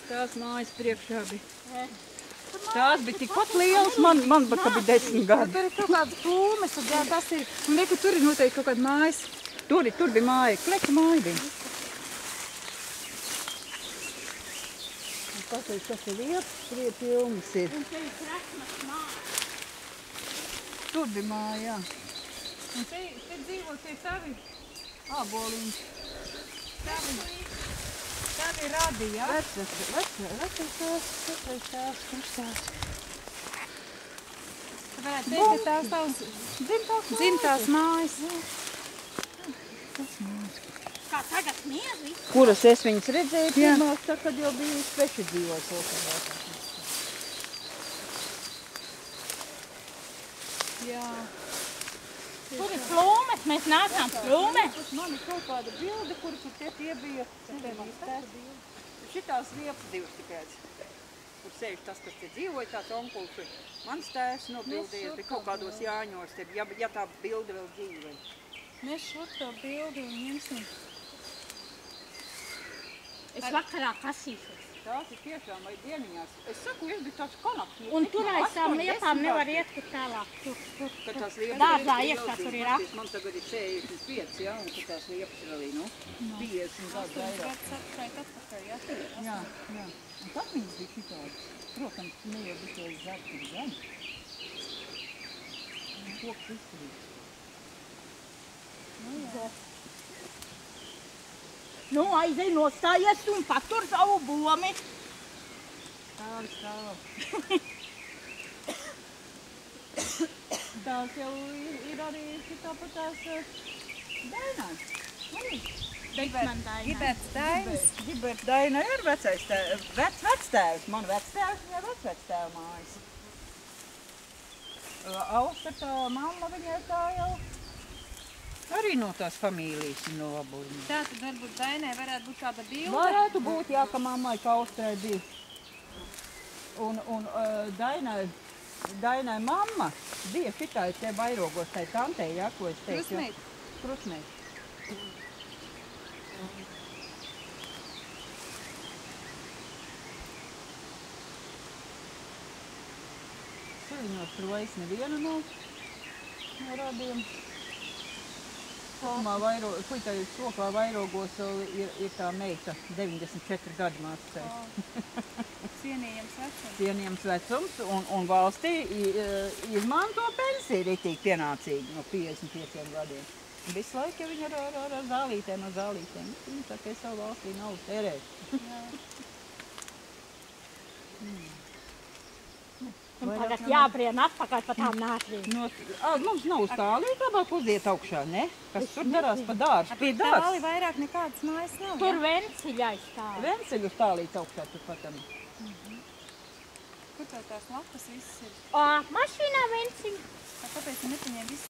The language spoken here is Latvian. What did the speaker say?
Tās mājas priekšā bija. Tās bija tikpat lielas, man bija 10 gadi. Tur ir kaut kāds krūmes, un jā, tas ir... Un reku, tur ir noteikti kaut kāda mājas. Tur bija māja, Kleka māja bija. Patīk, kas ir lietas, pilnas ir. Un te ir Krekmas māja. Tur bija māja, jā. Un te dzīvo tie tavi āboliņi. Tavi radi, jā? Vecais tās, krustās. Tu varētu teikt, ka tās tavs dzimtās mājas. Kā tagad mievi? Kuras es viņas redzēju pirmās, tā, kad jau bija sveši dzīvot Solkavā. Jā. Tur ir plūmes, mēs nācām plūmes. Man ir kaut kāda bilde, kur tie bija. Šitās liepas divas tikai. Kur sēž tas, kas te dzīvoja, tāds onkuls. Mans tēvs nobildījies, bija kaut kādos Jāņos, ja tā bilde vēl dzīvoja. Mēs šo to bildi un ņemsim. Es vakarā kasīšos. Tās ir tiešām vai dieniņās. Es saku, es biju tāds kanaks. Un tur aiz tām liepām nevar iet, kur tālāk. Kad tās liepas Dārzā iekšā tur ir akts. Man tagad ir 45, jā, un kad tās liepas ir arī, 50 gadu vairāk. Jā. Un tad viņas bija šitādi. Protams, ne jau bija tās zārti ir gan. Un koks izturīt. Nu, aizej nostājies un patur savu bomi. Stāvi. Tās jau ir arī tāpat tās Dainās. Man Dainai. Giberts Dainis. Giberts Dainai ir vecais tēvs, vectēvs. Man vectēvs vai vecvectēva mājas. Austa tā mamma viņai tā jau arī no tās familijas, no Abuļņa. Tātad varbūt Dainai varētu būt kāda bilde. Varētu būt, jā, ka mammai Austrai bija. Un Dainai mamma bija šitai te vairogos, tai tantei, jā, ko es teicu. Krustmeit. Krustmeit. Suļiņos tur vairs neviena nav no radiem. Puitai sokā vairogos ir tā meita 94 gadu mācītājs. Cienījams vecums. Cienījams vecums un valstī izmanto pensiju ritīgi pienācīgi no 55 gadiem. Visu laiku viņi ar zālītēm, Viņi saka, es savu valstī nav tērēt. Un tagad jābrien atpakaļ pa tām nātrīm. Mums nav stālīt, labāk uziet augšā, ne? Kas tur darās pa dārzu? Pie dārzu. Tāli vairāk nekādas mājas nav. Tur venciļai stāv. Venceļu stālīt augšā tur patam. Kur tev tās lapas visas ir? Mašīnā venciļi. Kāpēc tu nepaņēmi visu?